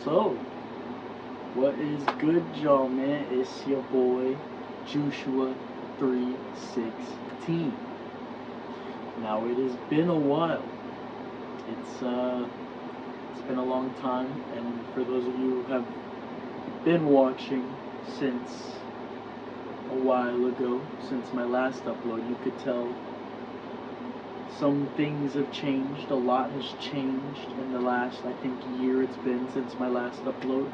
So, what is good, y'all, man? It's your boy, Joshua 316. Now, it has been a while. It's been a long time, and for those of you who have been watching since a while ago, since my last upload, you could tell some things have changed. A lot has changed in the last, I think, year it's been since my last upload.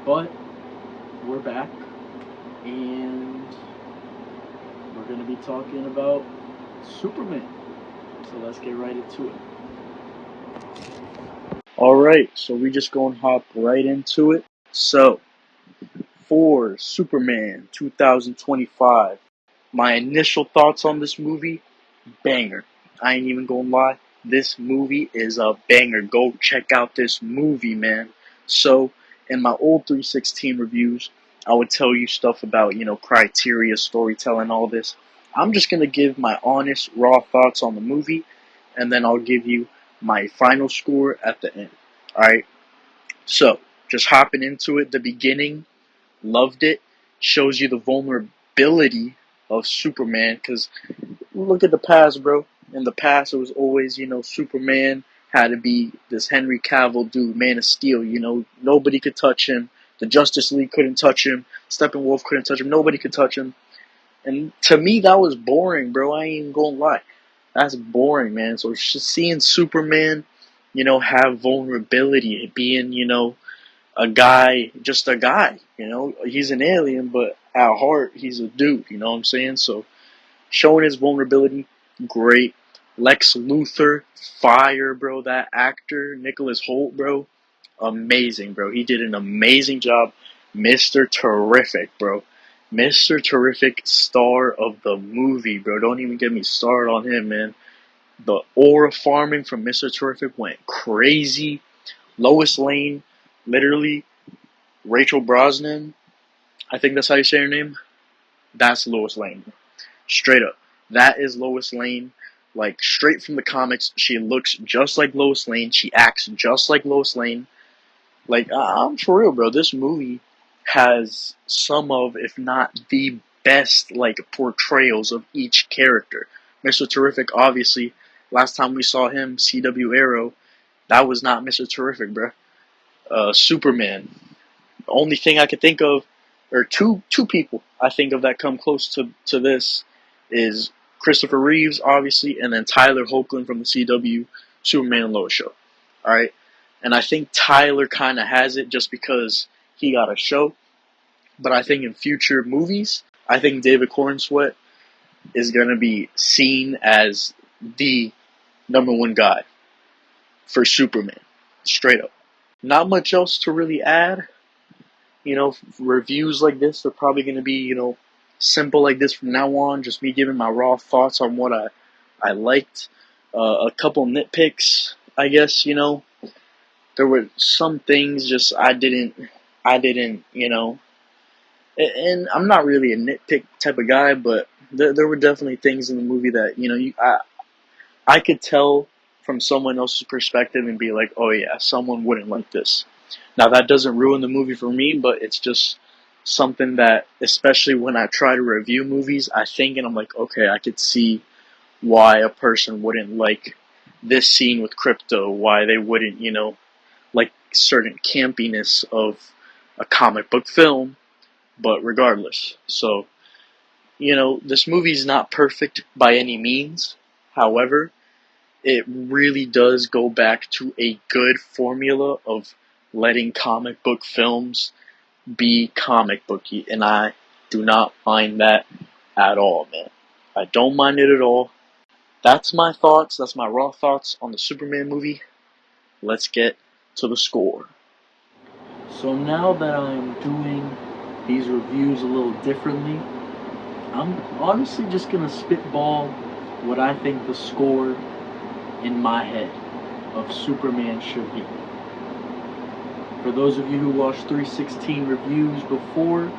But we're back, and we're going to be talking about Superman. So let's get right into it. Alright, so we just gonna hop right into it. So, for Superman 2025, my initial thoughts on this movie, banger. I ain't even gonna lie, this movie is a banger. Go check out this movie, man. So, in my old 316 reviews, I would tell you stuff about, criteria, storytelling, all this. I'm just gonna give my honest, raw thoughts on the movie, and then I'll give you my final score at the end. Alright? So, just hopping into it, the beginning, loved it. Shows you the vulnerability of Superman, because look at the past, bro. In the past, it was always, Superman had to be this Henry Cavill dude, Man of Steel. Nobody could touch him. The Justice League couldn't touch him. Steppenwolf couldn't touch him. Nobody could touch him. And to me, that was boring, bro. I ain't even gonna lie. That's boring, man. So just seeing Superman, have vulnerability, being, a guy, just a guy. He's an alien, but at heart, he's a dude. You know what I'm saying? So showing his vulnerability, great. Lex Luthor, fire, bro. That actor, Nicholas Hoult, bro, amazing, bro. He did an amazing job. Mr. Terrific, bro. Mr. Terrific, star of the movie, bro. Don't even get me started on him, man. The aura farming from Mr. Terrific went crazy. Lois Lane, literally, Rachel Brosnan, I think that's how you say her name. That's Lois Lane. Straight up. That is Lois Lane. Like, straight from the comics, she looks just like Lois Lane. She acts just like Lois Lane. Like, I'm for real, bro. This movie has some of, if not the best, portrayals of each character. Mr. Terrific, obviously, last time we saw him, CW Arrow, that was not Mr. Terrific, bro. Superman. The only thing I could think of, or two people I think of that come close to this, is Christopher Reeves, obviously, and then Tyler Hoechlin from the CW Superman and Lois show. Alright? And I think Tyler kind of has it just because he got a show. But I think in future movies, I think David Corenswet is going to be seen as the number one guy for Superman. Straight up. Not much else to really add. Reviews like this are probably going to be, simple like this from now on. Just me giving my raw thoughts on what I liked. A couple nitpicks, I guess, there were some things just I didn't, and I'm not really a nitpick type of guy, but there were definitely things in the movie that, I could tell from someone else's perspective and be like, oh yeah, someone wouldn't like this. Now that doesn't ruin the movie for me, but it's just something that, especially when I try to review movies, I think and I'm like, okay, I could see why a person wouldn't like this scene with Krypto, why they wouldn't, like certain campiness of a comic book film, but regardless. So, this movie's not perfect by any means. However, it really does go back to a good formula of letting comic book films be comic booky, and I do not mind that at all, man. I don't mind it at all. That's my thoughts, that's my raw thoughts on the Superman movie. Let's get to the score. So now that I'm doing these reviews a little differently, I'm honestly just gonna spitball what I think the score in my head of Superman should be. For those of you who watched 316 reviews before,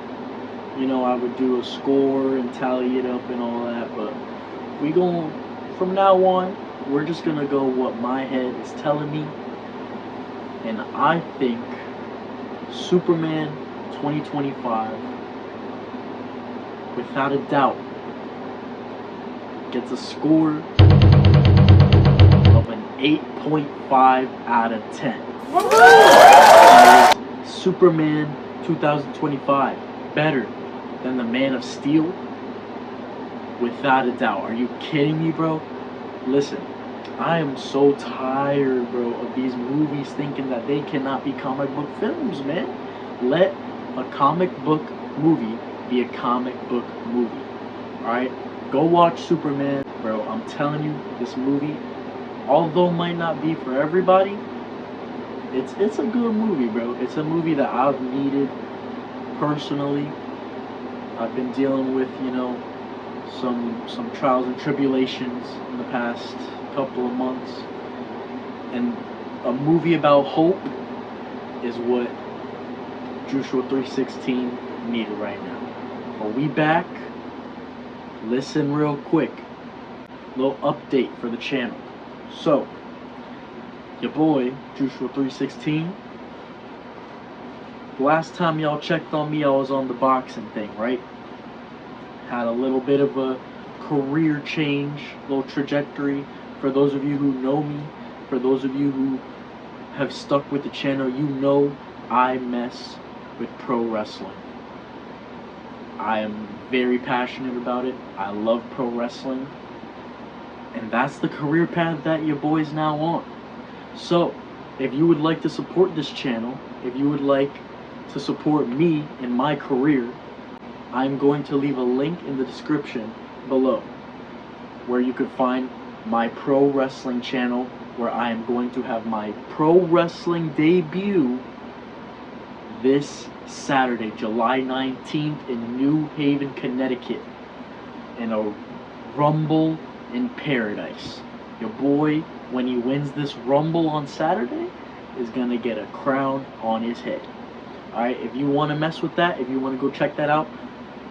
I would do a score and tally it up and all that, but from now on, we're just gonna go what my head is telling me. And I think Superman 2025, without a doubt, gets a score of an 8.5 out of 10. Superman 2025 better than the Man of Steel? Without a doubt. Are you kidding me, bro? Listen, I am so tired, bro, of these movies thinking that they cannot be comic book films, man. Let a comic book movie be a comic book movie. Alright? Go watch Superman, bro. I'm telling you, this movie, although might not be for everybody, it's a good movie, bro. It's a movie that I've needed personally. I've been dealing with, some trials and tribulations in the past couple of months, and a movie about hope is what Joshua 316 needed right now. But we back. Listen real quick. Little update for the channel. So, your boy Joshua 316. Last time y'all checked on me, I was on the boxing thing, right? Had a little bit of a career change, little trajectory. For those of you who know me, for those of you who have stuck with the channel, you know I mess with pro wrestling. I am very passionate about it. I love pro wrestling. And that's the career path that your boy's now on. So, if you would like to support this channel, if you would like to support me in my career, I'm going to leave a link in the description below where you could find my pro wrestling channel, where I am going to have my pro wrestling debut this Saturday, July 19th in New Haven, Connecticut, in a Rumble in Paradise. Your boy, when he wins this Rumble on Saturday, is gonna get a crown on his head. Alright, if you want to mess with that, if you want to go check that out,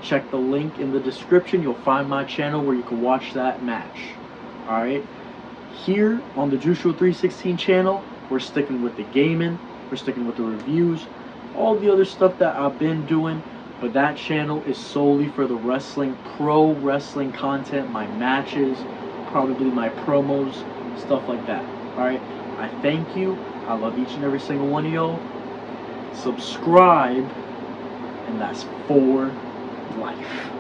check the link in the description. You'll find my channel where you can watch that match. Alright, here on the Joshua 316 channel, we're sticking with the gaming, we're sticking with the reviews, all the other stuff that I've been doing, but that channel is solely for the wrestling, pro wrestling content, my matches, probably my promos, stuff like that. Alright, I thank you. I love each and every single one of y'all. Subscribe, and that's for life.